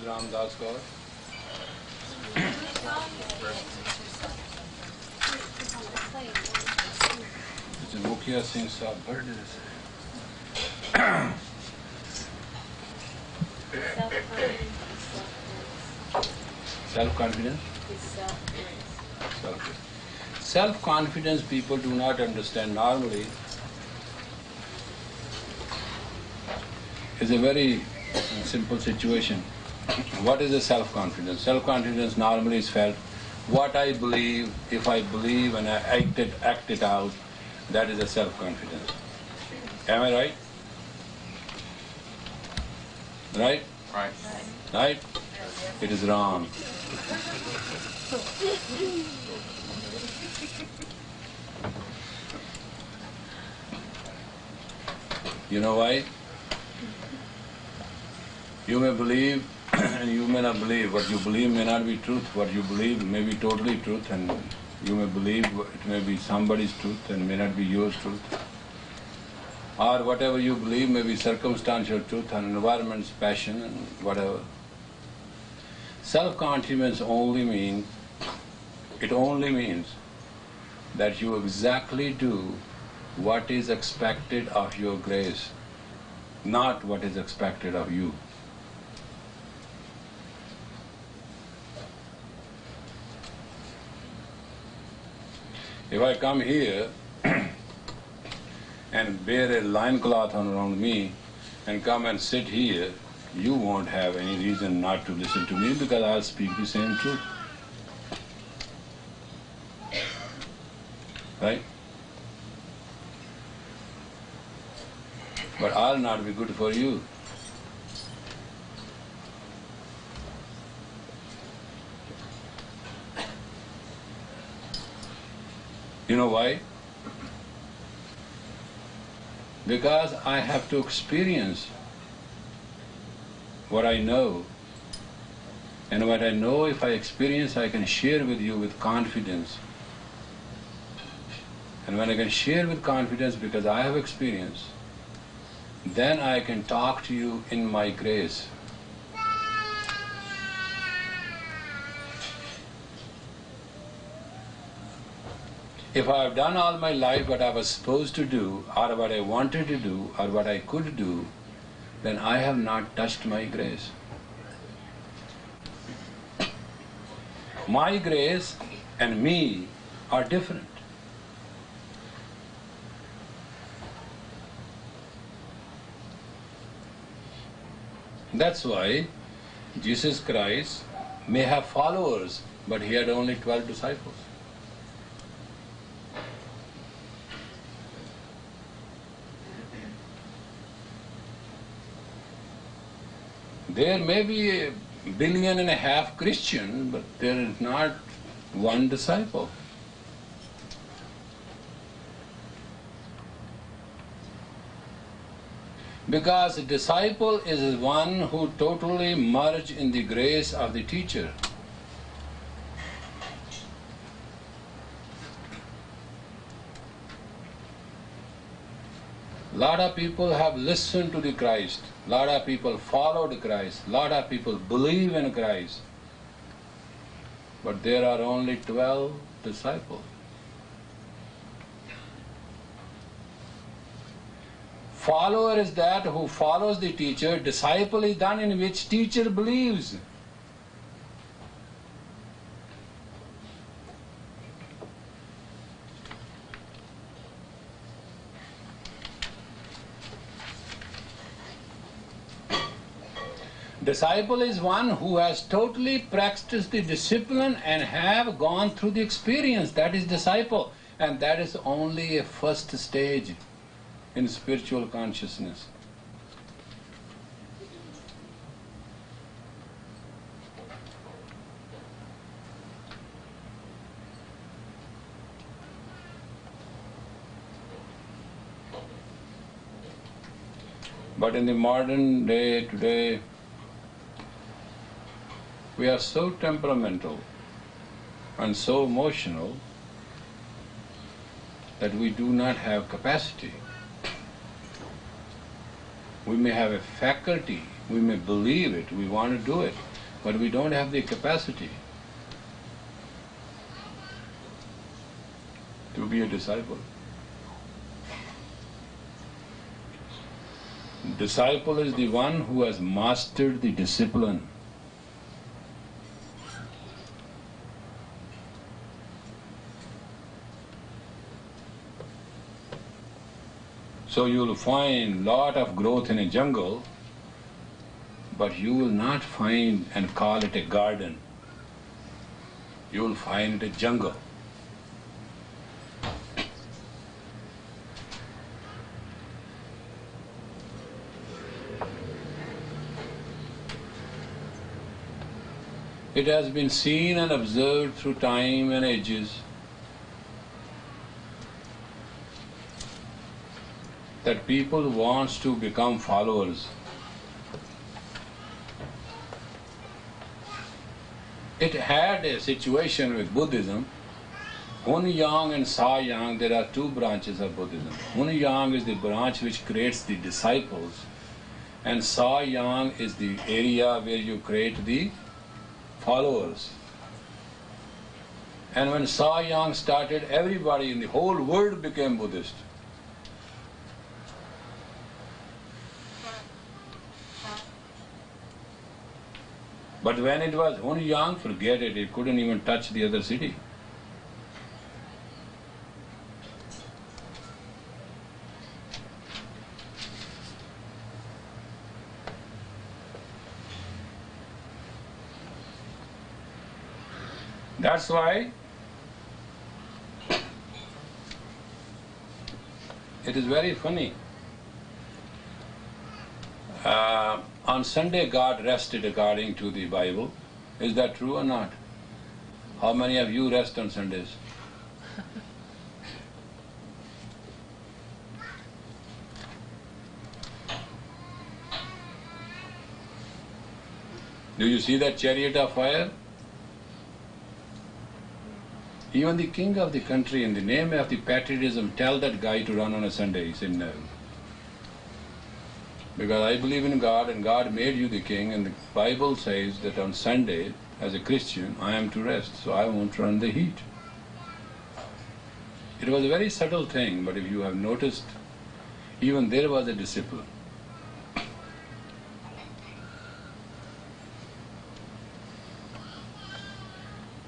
Ramdas Kaur? It's a Mukhya Singh Saab birthday. Self-confidence? Self-confidence. Self-confidence people do not understand normally. Is a very simple situation. What is a self-confidence? Self-confidence normally is felt, what I believe, if I believe and I act it out, that is a self-confidence. Am I right? Right? Right. Right? It is wrong. You know why? You may believe and you may not believe. What you believe may not be truth. What you believe may be totally truth, and you may believe it may be somebody's truth and may not be yours truth. Or whatever you believe may be circumstantial truth and environment's passion and whatever. Self-confidence only means that you exactly do what is expected of your grace, not what is expected of you. If I come here and bear a loincloth around me and come and sit here, you won't have any reason not to listen to me because I'll speak the same truth. Right? But I'll not be good for you. You know why? Because I have to experience what I know, and what I know, if I experience, I can share with you with confidence. And when I can share with confidence because I have experience, then I can talk to you in my grace. If I have done all my life what I was supposed to do, or what I wanted to do, or what I could do, then I have not touched my grace. My grace and me are different. That's why Jesus Christ may have followers, but he had only 12 disciples. There may be 1.5 billion Christian, but there is not one disciple. Because a disciple is one who totally merges in the grace of the teacher. Lot of people have listened to the Christ. Lot of people followed Christ. Lot of people believe in Christ. But there are only 12 disciples. Follower is that who follows the teacher. Disciple is done in which teacher believes. Disciple is one who has totally practiced the discipline and have gone through the experience. That is disciple. And that is only a first stage in spiritual consciousness. But in the modern day today, we are so temperamental and so emotional that we do not have capacity. We may have a faculty, we may believe it, we want to do it, but we don't have the capacity to be a disciple. Disciple is the one who has mastered the discipline. So you will find lot of growth in a jungle, but you will not find and call it a garden. You will find it a jungle. It has been seen and observed through time and ages that people want to become followers. It had a situation with Buddhism. Hunyang and Sayang, there are two branches of Buddhism. Hunyang is the branch which creates the disciples, and Sayang is the area where you create the followers. And when Sayang started, everybody in the whole world became Buddhist. But when it was Hunyang, forget it, it couldn't even touch the other city. That's why it is very funny. On Sunday, God rested according to the Bible. Is that true or not? How many of you rest on Sundays? Do you see that chariot of fire? Even the king of the country, in the name of the patriotism, tell that guy to run on a Sunday. He said no. Because I believe in God and God made you the king, and the Bible says that on Sunday, as a Christian, I am to rest, so I won't run the heat. It was a very subtle thing, but if you have noticed, even there was a discipline.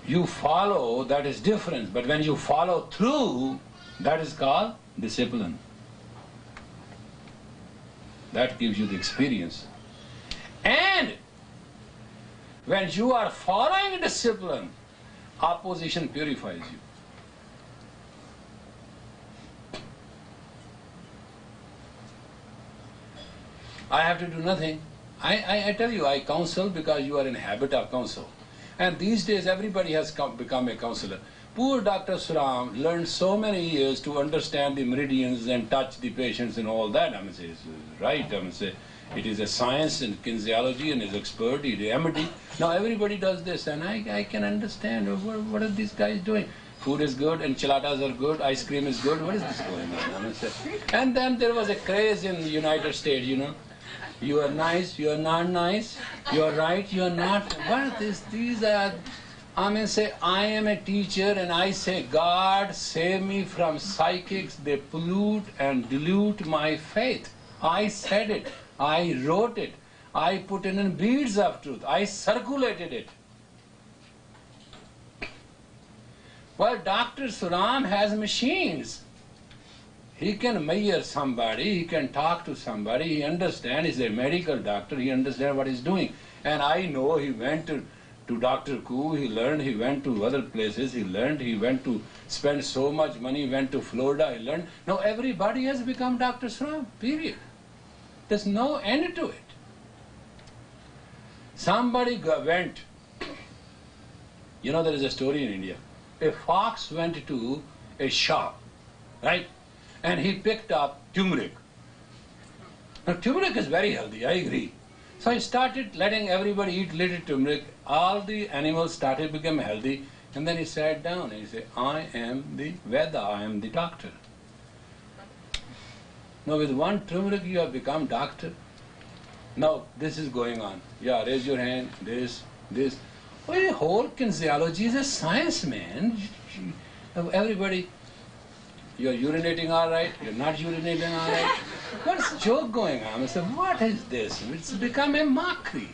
You follow, that is different, but when you follow through, that is called discipline. That gives you the experience. And when you are following discipline, opposition purifies you. I have to do nothing. I tell you, I counsel because you are in habit of counsel. And these days everybody has become a counselor. Poor Dr. Suram learned so many years to understand the meridians and touch the patients and all that. I mean, say, it's right. I mean, say, it is a science in kinesiology and is expert, he is MD. Now everybody does this, and I can understand what are these guys doing. Food is good, enchiladas are good, ice cream is good. What is this going on? I mean, say, and then there was a craze in the United States, you know. You are nice, you are not nice, you are right, you are not. What is this? These are, I mean, say, I am a teacher and I say, God save me from psychics, they pollute and dilute my faith. I said it, I wrote it, I put it in beads of truth, I circulated it. Well, Dr. Suram has machines. He can measure somebody, he can talk to somebody, he understands, he's a medical doctor, he understands what he's doing. And I know he went to Dr. Koo, he learned, he went to other places, he learned, he went to spend so much money, he went to Florida, he learned. Now everybody has become Dr. Suram, period. There's no end to it. Somebody went, you know, there is a story in India. A fox went to a shop, right? And he picked up turmeric. Now turmeric is very healthy, I agree. So he started letting everybody eat little turmeric. All the animals started to become healthy. And then he sat down and he said, I am the Veda, I am the doctor. Now with one turmeric you have become doctor. Now this is going on. Yeah, raise your hand, this, this. Well, whole kinesiology is a science, man. Everybody, you're urinating all right, you're not urinating all right. What's the joke going on? I said, what is this? It's become a mockery.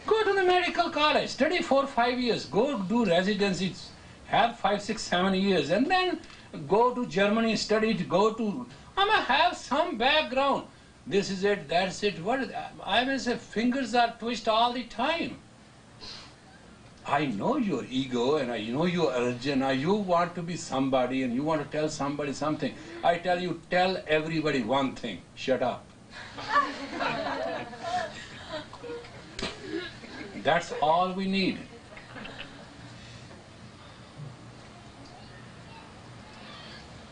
Go to the medical college, study 4 or 5 years, go do residencies, have 5, 6, 7 years, and then go to Germany, study it, go to, have some background. This is it, that's it. What is that? I mean, say, fingers are twisted all the time. I know your ego and I know your urge and you want to be somebody and you want to tell somebody something. I tell you, tell everybody one thing, shut up. That's all we need.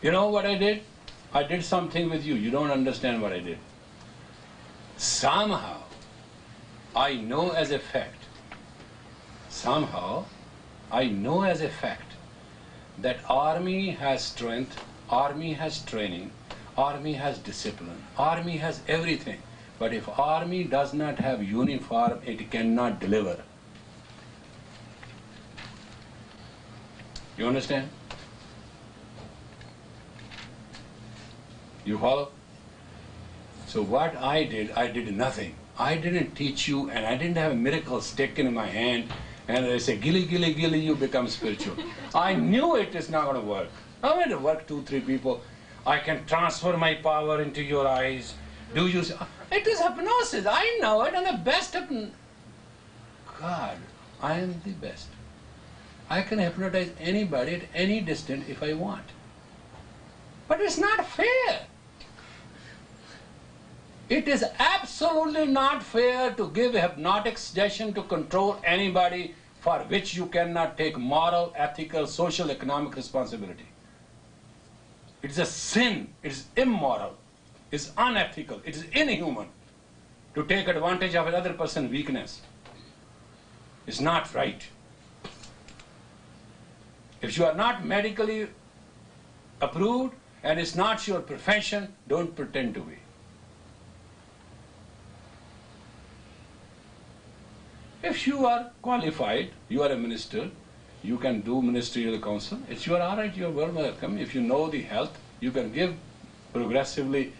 You know what I did? I did something with you. You don't understand what I did. Somehow, I know as a fact, that army has strength, army has training, army has discipline, army has everything. But if army does not have uniform, it cannot deliver. You understand? You follow? So what I did nothing. I didn't teach you and I didn't have a miracle stick in my hand and I say, gilly, gilly, gilly, you become spiritual. I knew it is not going to work. I went to work 2, 3 people. I can transfer my power into your eyes. Do you see? It is hypnosis. I know it. And the best of God, I am the best. I can hypnotize anybody at any distance if I want. But it's not fair. It is absolutely not fair to give a hypnotic suggestion to control anybody for which you cannot take moral, ethical, social, economic responsibility. It is a sin. It is immoral. It is unethical. It is inhuman to take advantage of another person's weakness. It's not right. If you are not medically approved and it's not your profession, don't pretend to be. If you are qualified, you are a minister, you can do ministerial counsel, it's you are all right, you are well welcome. If you know the health, you can give progressively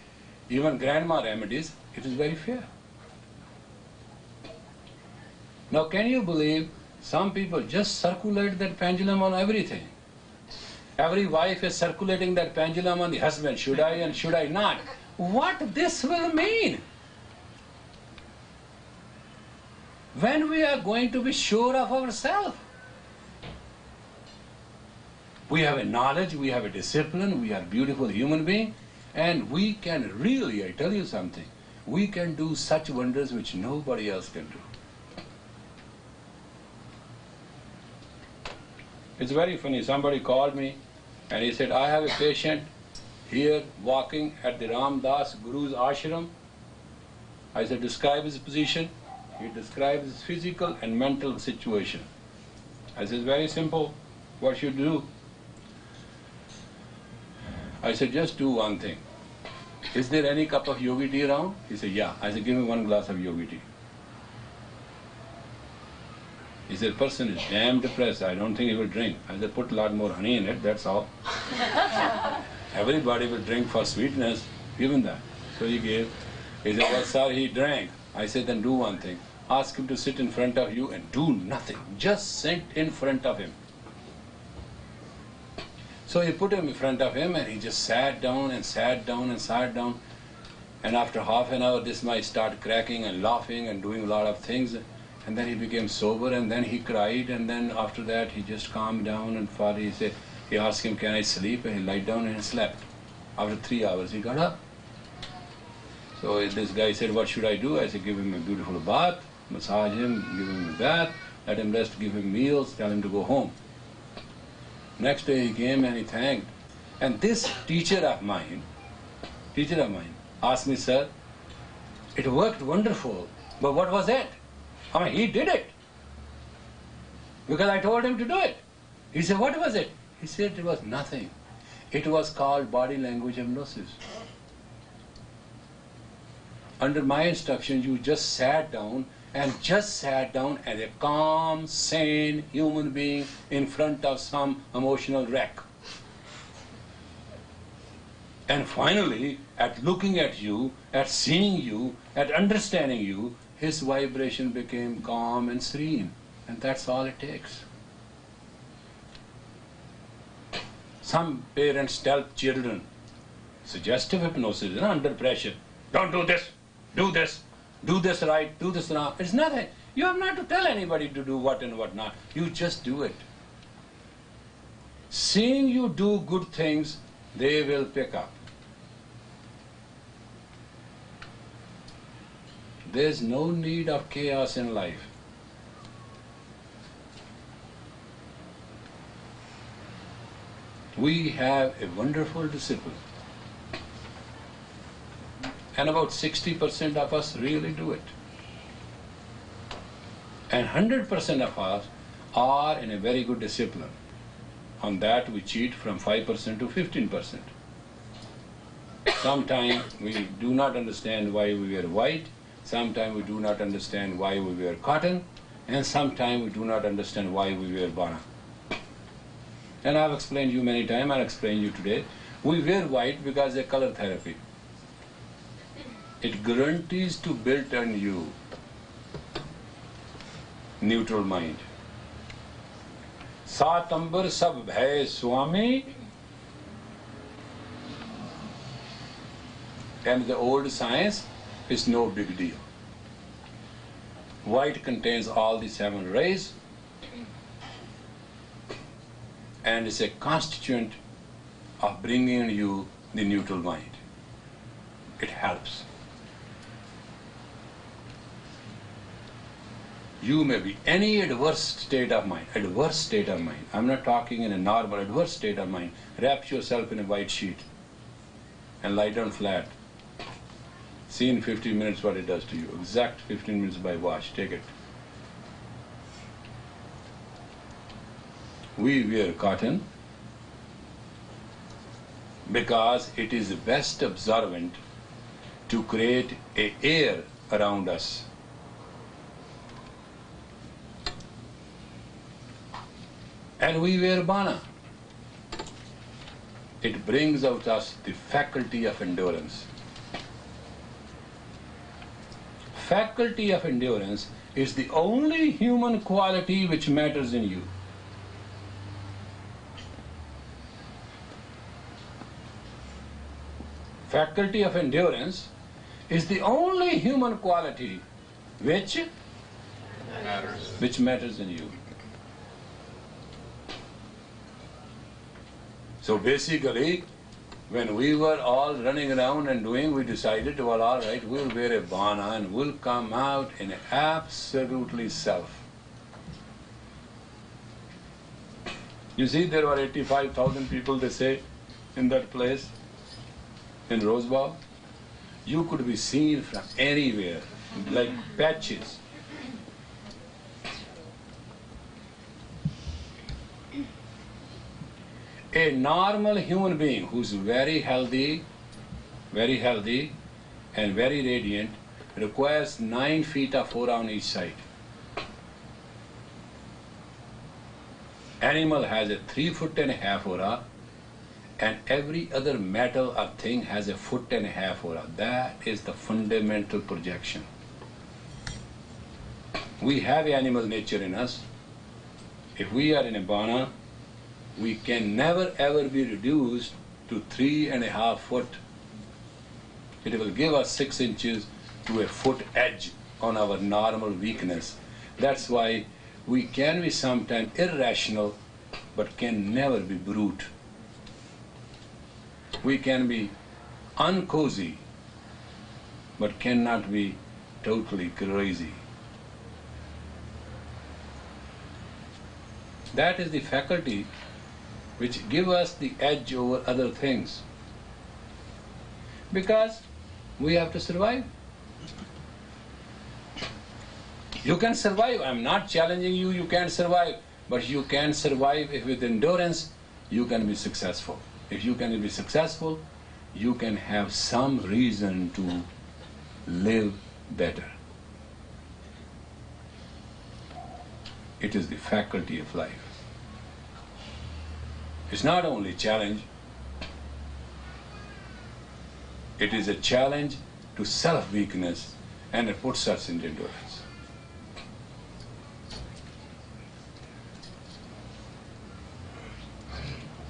even grandma remedies, it is very fair. Now can you believe some people just circulate that pendulum on everything? Every wife is circulating that pendulum on the husband, should I and should I not? What this will mean? When we are going to be sure of ourselves? We have a knowledge, we have a discipline, we are beautiful human beings, and we can really, I tell you something, we can do such wonders which nobody else can do. It's very funny, somebody called me and he said, I have a patient here walking at the Ram Das Guru's ashram. I said, describe his position. He describes his physical and mental situation. I said, very simple, what should you do? I said, just do one thing. Is there any cup of yogi tea around? He said, yeah. I said, give me 1 glass of yogi tea. He said, person is damn depressed, I don't think he will drink. I said, put a lot more honey in it, that's all. Everybody will drink for sweetness, give him that. So he gave. He said, well sir, he drank. I said, then do one thing. Ask him to sit in front of you and do nothing. Just sit in front of him. So he put him in front of him and he just sat down and sat down and sat down. And after half an hour, this might start cracking and laughing and doing a lot of things. And then he became sober and then he cried and then after that he just calmed down and he said, he asked him, can I sleep? And he lied down and he slept. After 3 hours, he got up. So this guy said, what should I do? I said, give him a beautiful bath, massage him, give him a bath, let him rest, give him meals, tell him to go home. Next day he came and he thanked. And this teacher of mine asked me, sir, it worked wonderful, but what was it? I mean, he did it. Because I told him to do it. He said, what was it? He said, it was nothing. It was called body language hypnosis. Under my instructions, you just sat down and just sat down as a calm, sane human being in front of some emotional wreck. And finally, at looking at you, at seeing you, at understanding you, his vibration became calm and serene. And that's all it takes. Some parents tell children, suggestive hypnosis, under pressure, don't do this, do this right, do this wrong. It's nothing. You have not to tell anybody to do what and what not. You just do it. Seeing you do good things, they will pick up. There's no need of chaos in life. We have a wonderful discipline. And about 60% of us really do it. And 100% of us are in a very good discipline. On that we cheat from 5% to 15%. Sometimes we do not understand why we wear white, sometimes we do not understand why we wear cotton, and sometimes we do not understand why we wear bana. And I've explained you many times, I'll explain you today. We wear white because it's color therapy. It guarantees to build in you neutral mind. Satambar sab bhai swami. And the old science is no big deal. White contains all the 7 rays and is a constituent of bringing you the neutral mind. It helps. You may be any adverse state of mind. I'm not talking in a normal, adverse state of mind. Wrap yourself in a white sheet and lie down flat. See in 15 minutes what it does to you. Exact 15 minutes by watch. Take it. We wear cotton because it is the best absorbent to create an air around us. And we wear bana. It brings out us the faculty of endurance. Faculty of endurance is the only human quality which matters in you. Faculty of endurance is the only human quality which matters in you. So basically, when we were all running around and doing, we decided, well, all right, we'll wear a bana and we'll come out in absolutely self. You see, there were 85,000 people, they say, in that place, in Rosebud. You could be seen from anywhere, like patches. A normal human being who's very healthy and very radiant requires 9 feet of aura on each side. Animal has a 3.5 foot aura, and every other metal or thing has a 1.5 foot aura. That is the fundamental projection. We have animal nature in us. If we are in a bana, we can never ever be reduced to 3.5 foot. It will give us 6 inches to a foot edge on our normal weakness. That's why we can be sometimes irrational, but can never be brute. We can be uncozy, but cannot be totally crazy. That is the faculty which give us the edge over other things. Because we have to survive. You can survive. I'm not challenging you, you can't survive. But you can survive if with endurance you can be successful. If you can be successful, you can have some reason to live better. It is the faculty of life. It's not only a challenge, it is a challenge to self-weakness, and it puts us in endurance.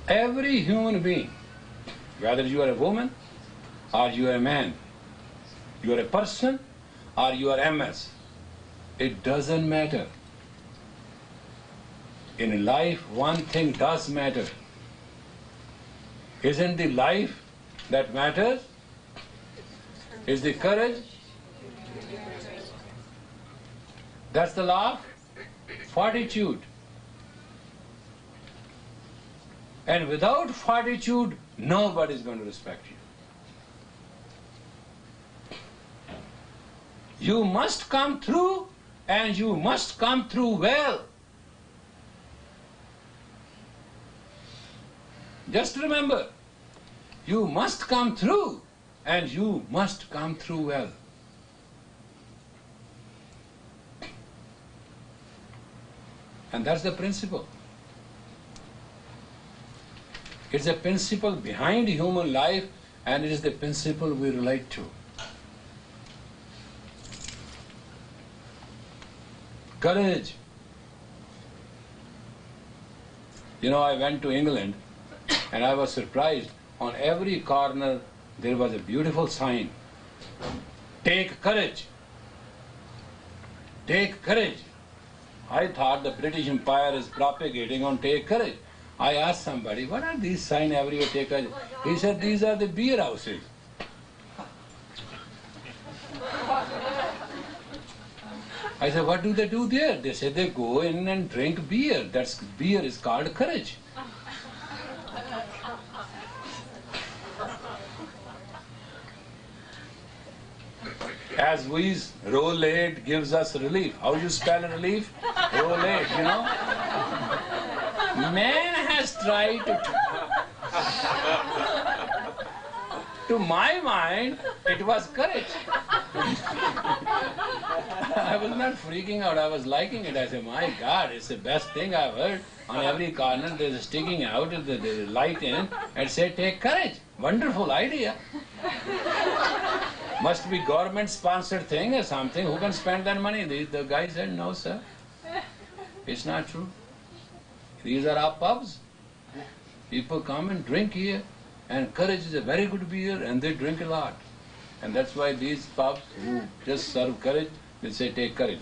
Every human being, whether you are a woman or you are a man, you are a person or you are MS, it doesn't matter. In life, one thing does matter. Isn't the life that matters? Is the courage? That's the law of fortitude. And without fortitude, nobody is going to respect you. You must come through, and you must come through well. Just remember, you must come through, and you must come through well. And that's the principle. It's a principle behind human life, and it is the principle we relate to. Courage. You know, I went to England and I was surprised. On every corner there was a beautiful sign. Take courage. Take courage. I thought the British Empire is propagating on take courage. I asked somebody, what are these signs everywhere, take courage? He said, these are the beer houses. I said, what do they do there? They said they go in and drink beer. Beer is called courage. As we roll-aid gives us relief. How you spell relief? Roll-aid, you know? Man has tried to my mind, it was courage. I was not freaking out, I was liking it. I said, my God, it's the best thing I've heard. On every corner there's a sticking out, there's a light in, and say, take courage. Wonderful idea. Must be government-sponsored thing or something. Who can spend that money? The guy said, no, sir. It's not true. These are our pubs. People come and drink here. And courage is a very good beer, and they drink a lot. And that's why these pubs who just serve courage, they say, take courage.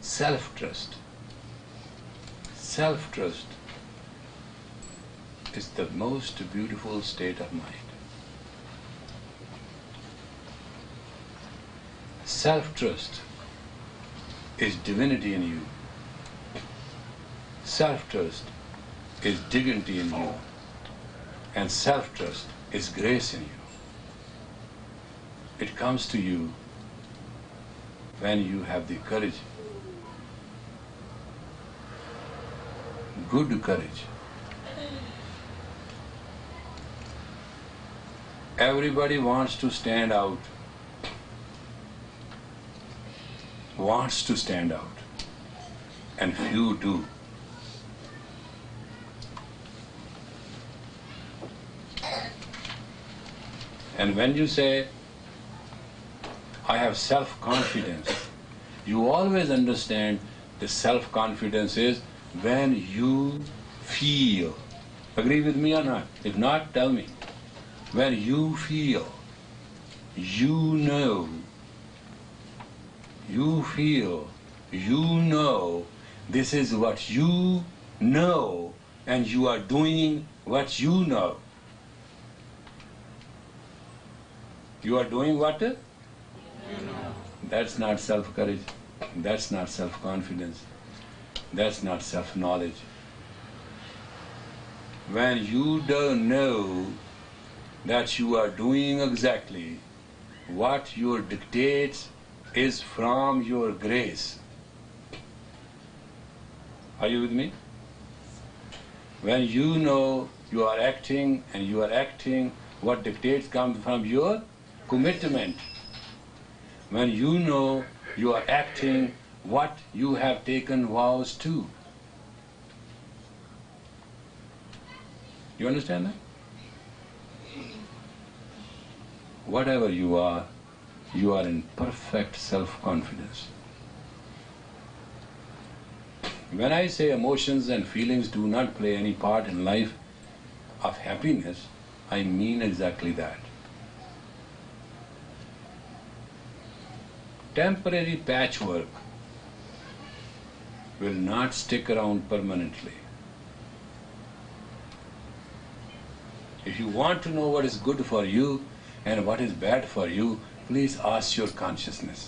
Self-trust. Self-trust is the most beautiful state of mind. Self-trust is divinity in you. Self-trust is dignity in you. And self-trust is grace in you. It comes to you when you have the courage. Good courage. Everybody wants to stand out. Wants to stand out. And few do. And when you say, I have self-confidence, you always understand the self-confidence is when you feel. Agree with me or not? If not, tell me. When you feel, you know, you feel, you know, this is what you know, and you are doing what you know. You are doing what? You know. That's not self-courage. That's not self-confidence. That's not self-knowledge. When you don't know that you are doing exactly what your dictates is from your grace. Are you with me? When you know you are acting and you are acting What dictates comes from your commitment. When you know you are acting what you have taken vows to. You understand that? Whatever you are in perfect self-confidence. When I say emotions and feelings do not play any part in life of happiness, I mean exactly that. Temporary patchwork will not stick around permanently. If you want to know what is good for you and what is bad for you, please ask your consciousness.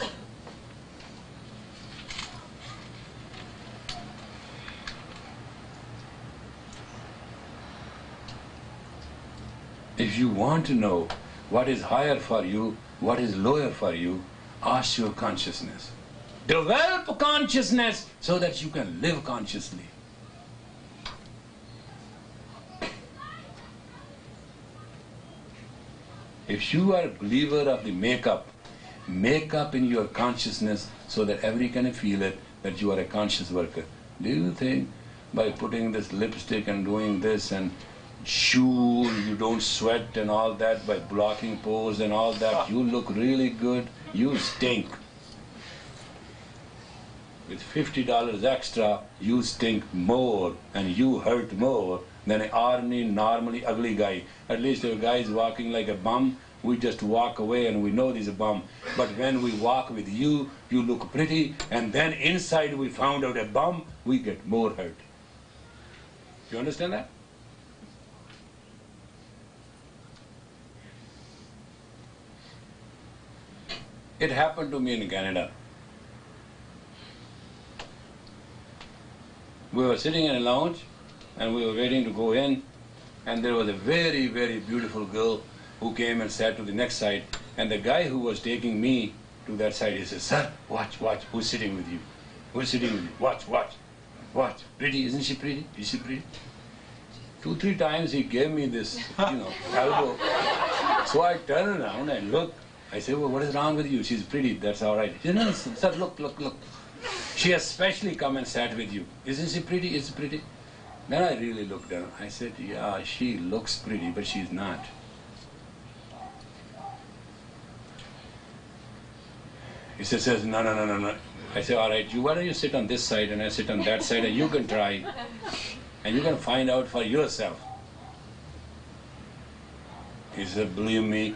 If you want to know what is higher for you, what is lower for you, ask your consciousness. Develop consciousness so that you can live consciously. If you are a believer of the make up in your consciousness so that everyone can feel it, that you are a conscious worker. Do you think by putting this lipstick and doing this and sure you don't sweat and all that, by blocking pores and all that, you look really good? You stink. With $50 extra, you stink more and you hurt more than an normally ugly guy. At least if a guy is walking like a bum, we just walk away and we know he's a bum. But when we walk with you, you look pretty, and then inside we found out a bum, we get more hurt. You understand that? It happened to me in Canada. We were sitting in a lounge and we were waiting to go in, and there was a very, very beautiful girl who came and sat to the next side, and the guy who was taking me to that side, he said, "Sir, watch, who's sitting with you? Who's sitting with you? Watch. Pretty, isn't she pretty? Is she pretty?" 2-3 times he gave me this, elbow. So I turned around and looked. I said, "Well, what is wrong with you? She's pretty, that's all right." He said, "No, sir, look. She has specially come and sat with you. Isn't she pretty? Is she pretty?" Then I really looked down. I said, "Yeah, she looks pretty, but she's not." He says, no. I said, "All right, why don't you sit on this side and I sit on that side, and you can try and you can find out for yourself." He said, "Believe me,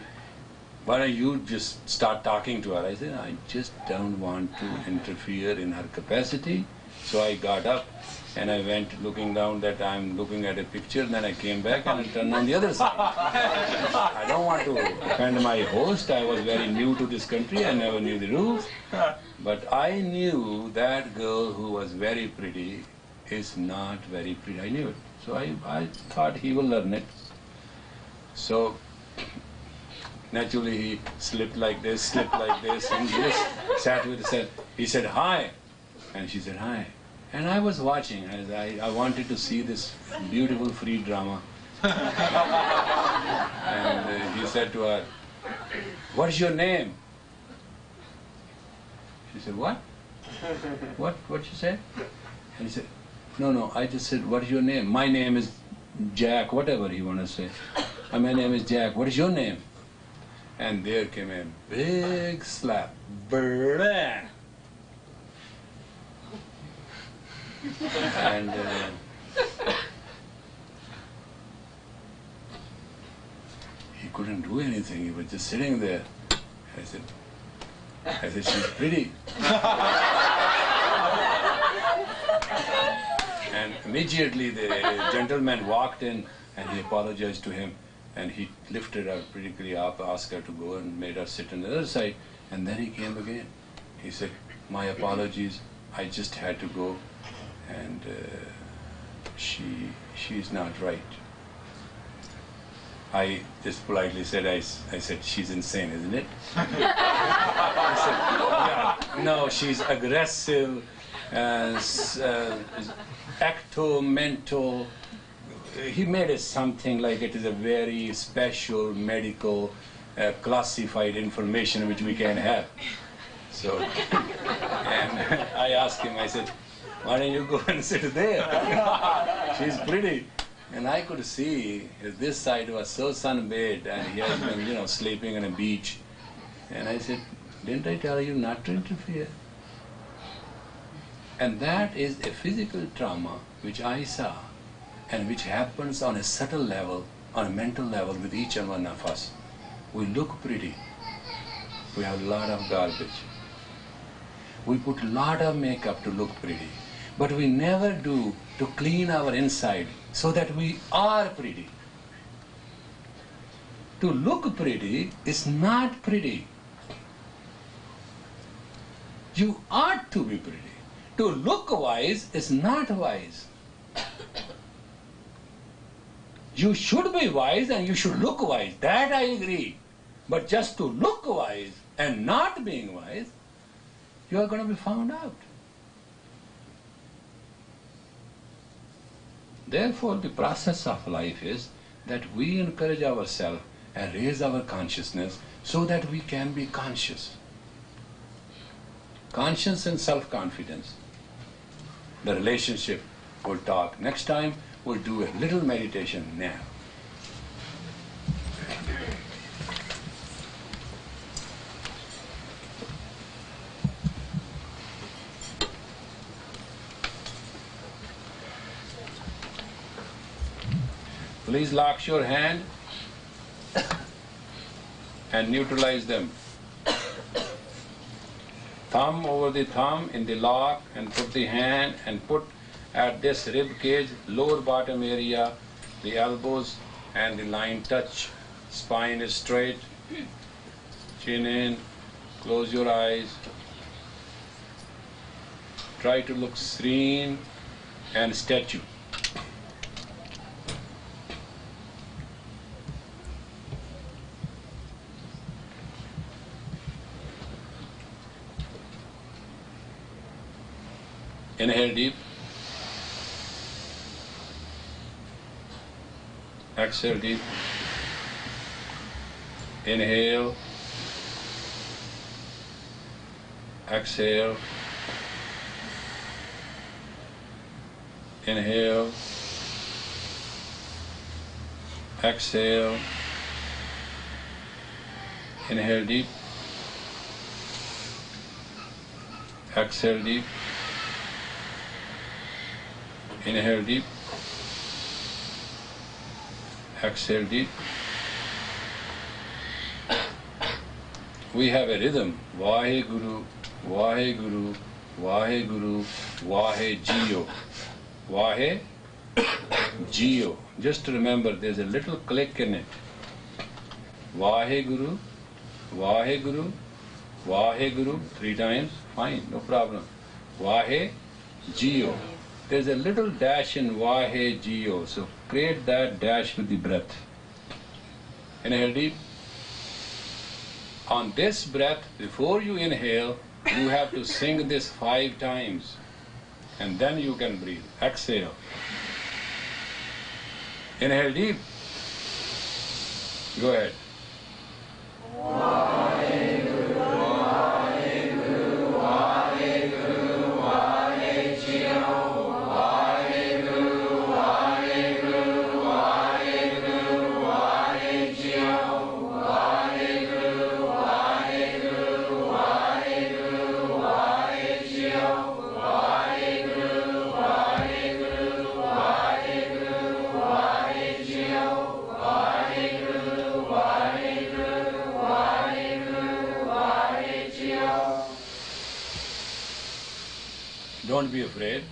why don't you just start talking to her?" I said, "I just don't want to interfere in her capacity." So I got up and I went looking down that I'm looking at a picture, and then I came back and I turned on the other side. I don't want to offend my host. I was very new to this country. I never knew the rules. But I knew that girl who was very pretty is not very pretty. I knew it. So I thought he will learn it. So naturally he slipped like this, and just sat with her. He said, "Hi." And she said, "Hi." And I was watching, as I wanted to see this beautiful free drama. And he said to her, "What is your name?" She said, "What? What you say?" And he said, No, I just said, "What is your name?" "My name is Jack," whatever he wanted to say. "My name is Jack. What is your name?" And there came a big slap. Blah! And he couldn't do anything. He was just sitting there. I said, "She's pretty." And immediately the gentleman walked in and he apologized to him, and he lifted her critically up, asked her to go, and made her sit on the other side. And then he came again. He said, "My apologies, I just had to go, and she's not right." I just politely said, I said, "She's insane, isn't it?" I said, "Yeah, no, she's aggressive, ecto-mental, he made it something like it is a very special medical classified information which we can have. So, and I asked him, I said, why don't you go and sit there? She's pretty. And I could see this side was so sunbathed and he has been, sleeping on a beach. And I said, didn't I tell you not to interfere? And that is a physical trauma which I saw and which happens on a subtle level, on a mental level with each and one of us. We look pretty. We have a lot of garbage. We put a lot of makeup to look pretty. But we never do to clean our inside so that we are pretty. To look pretty is not pretty. You ought to be pretty. To look wise is not wise. You should be wise and you should look wise. That I agree. But just to look wise and not being wise, you are going to be found out. Therefore, the process of life is that we encourage ourselves and raise our consciousness so that we can be conscious. Conscience and self-confidence. The relationship we'll talk next time. We'll do a little meditation now. Please lock your hand and neutralize them. Thumb over the thumb in the lock and put the hand and put at this rib cage, lower bottom area, the elbows and the line touch. Spine is straight, chin in, close your eyes. Try to look serene and statue. Inhale deep. Exhale deep. Inhale. Exhale. Inhale. Exhale. Inhale deep. Exhale deep. Inhale deep. Exhale deep. We have a rhythm. Vaheguru, Vaheguru, Vaheguru, Vaheguru. Vaheguru. Just to remember, there's a little click in it. Vaheguru, Vaheguru, Vaheguru. 3 times. Fine, no problem. Vaheguru. There's a little dash in Vaheguru, so create that dash with the breath. Inhale deep. On this breath, before you inhale, you have to sing this 5 times, and then you can breathe. Exhale. Inhale deep. Go ahead. Don't be afraid.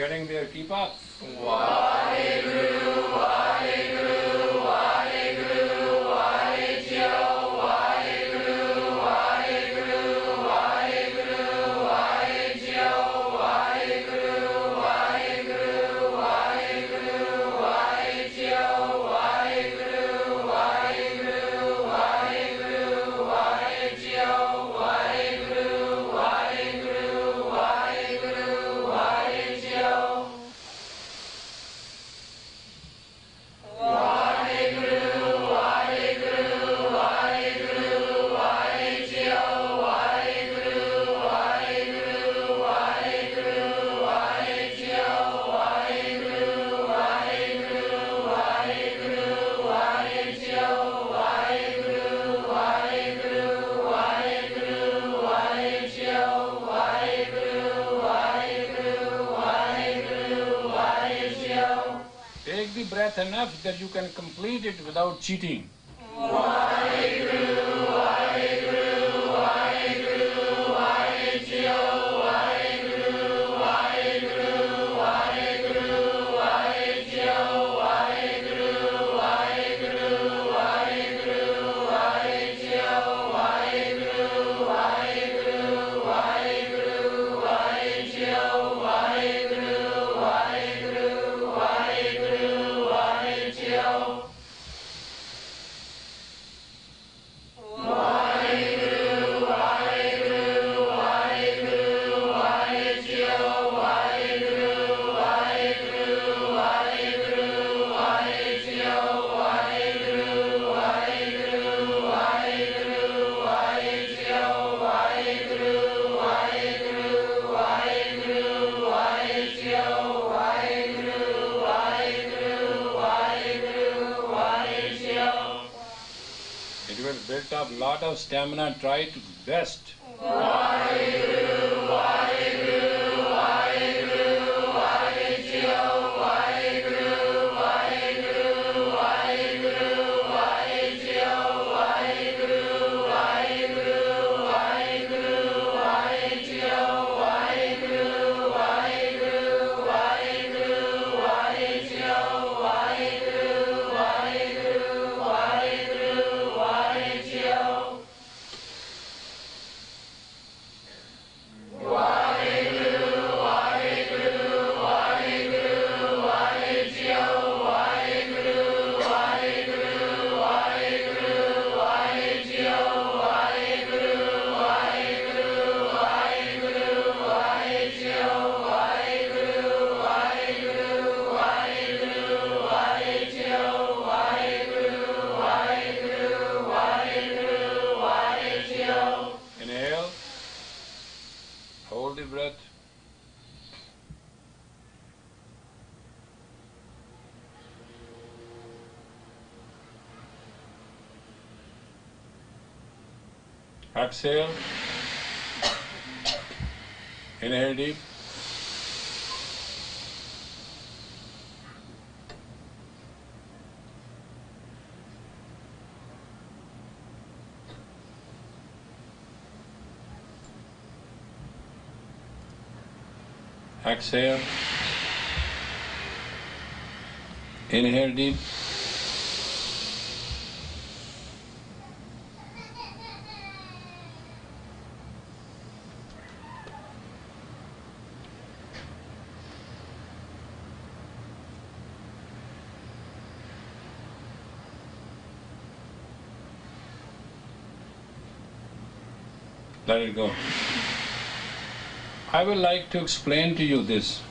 getting there. Keep up. Vaheguru, Vaheguru, Vaheguru, Vaheguru, Vaheguru, Vaheguru, Vaheguru, Vaheguru, Vaheguru, Vaheguru, Vaheguru, Vaheguru, Vaheguru, Vaheguru, Vaheguru, Vaheguru, Vaheguru, Take the breath enough that you can complete it without cheating. It will build up lot of stamina. Try to best. Inhale. Hold the breath. Exhale. Inhale deep. Exhale. Inhale deep. Let it go. I would like to explain to you this.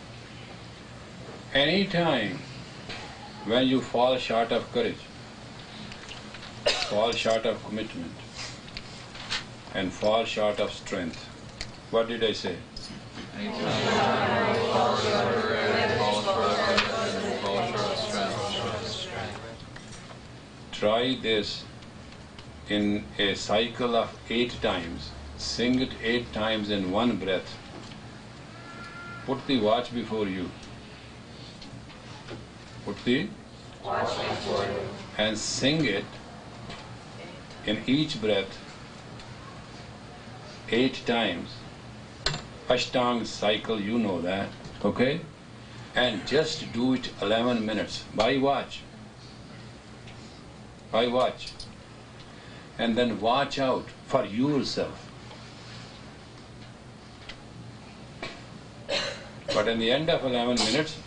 Any time when you fall short of courage, fall short of commitment, and fall short of strength, what did I say? Try this in a cycle of 8 times. Sing it 8 times in one breath. Put the watch before you. Put the watch before you. And sing it in each breath 8 times. Ashtanga cycle, you know that, okay? and just do it 11 minutes by watch. By watch. And then watch out for yourself. But in the end of 11 minutes,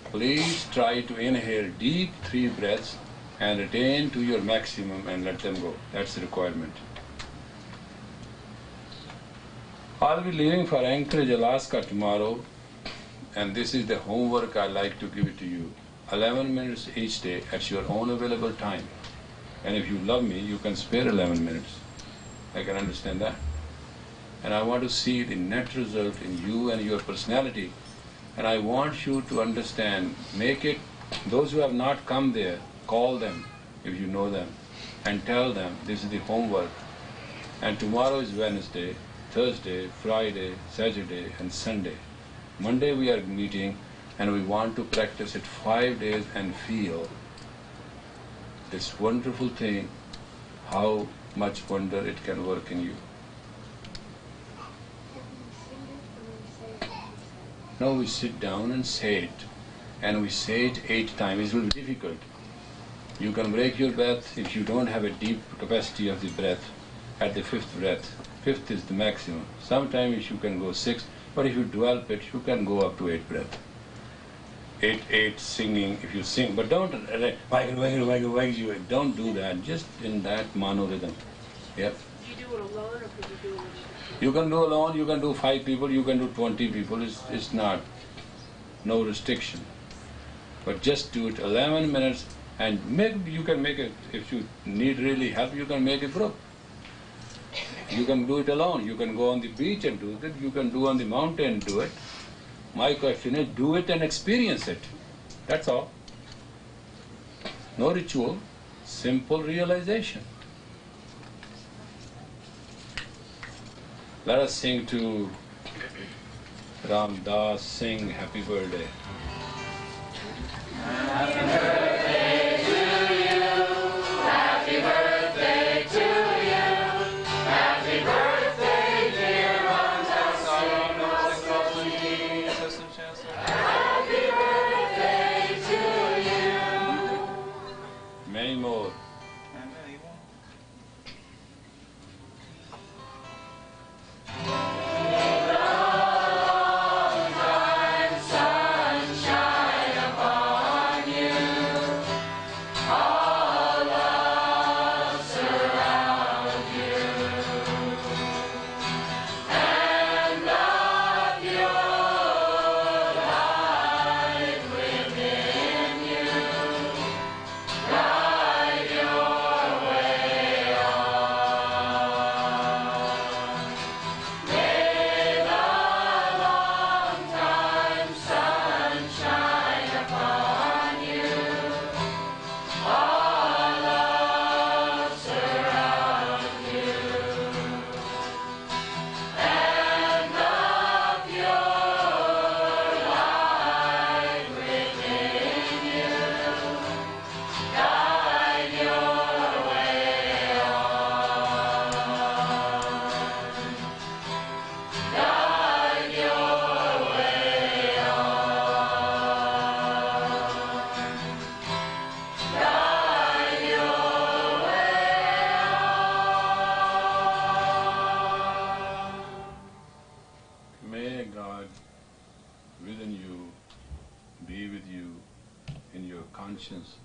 please try to inhale deep 3 breaths and retain to your maximum and let them go. That's the requirement. I'll be leaving for Anchorage, Alaska tomorrow, and this is the homework I like to give it to you. 11 minutes each day at your own available time. And if you love me, you can spare 11 minutes. I can understand that. And I want to see the net result in you and your personality. And I want you to understand, make it, those who have not come there, call them if you know them and tell them this is the homework. And tomorrow is Wednesday, Thursday, Friday, Saturday and Sunday. Monday we are meeting and we want to practice it 5 days and feel this wonderful thing, how much wonder it can work in you. No, we sit down and say it, and we say it 8 times. It will be difficult. You can break your breath if you don't have a deep capacity of the breath at the 5th breath. 5th is the maximum. Sometimes you can go 6, but if you develop it, you can go up to 8 breath. 8 singing, if you sing, but don't don't do that, just in that mono rhythm. Yep. Do you do it alone or could you do it with people? You can do alone, you can do 5 people, you can do 20 people, it's not, no restriction. But just do it 11 minutes and maybe you can make it, if you need really help, you can make a group. You can do it alone, you can go on the beach and do it, you can do on the mountain and do it. My question is, do it and experience it. That's all. No ritual, simple realization. Let us sing to Ram Das, sing Happy Birthday. Happy birthday to you. Happy birthday to you. Happy birthday, dear Ram Das. Happy birthday to you. Many more.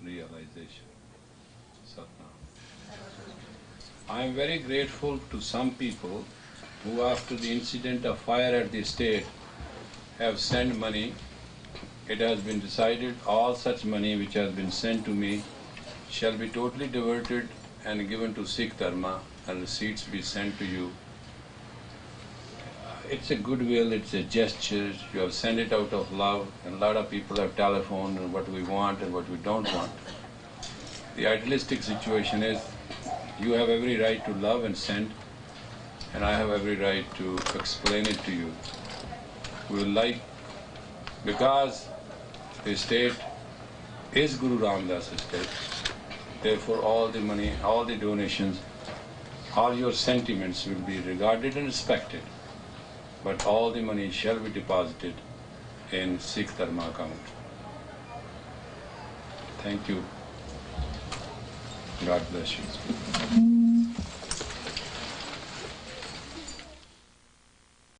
Realization. Satnam. I am very grateful to some people who after the incident of fire at the estate have sent money. It has been decided all such money which has been sent to me shall be totally diverted and given to Sikh Dharma and receipts be sent to you. It's a goodwill, it's a gesture, you have sent it out of love, and a lot of people have telephoned and what we want and what we don't want. The idealistic situation is you have every right to love and send, and I have every right to explain it to you. We will like, because the estate is Guru Ram Das' estate, therefore all the money, all the donations, all your sentiments will be regarded and respected. But all the money shall be deposited in Sikh Dharma account. Thank you. God bless you.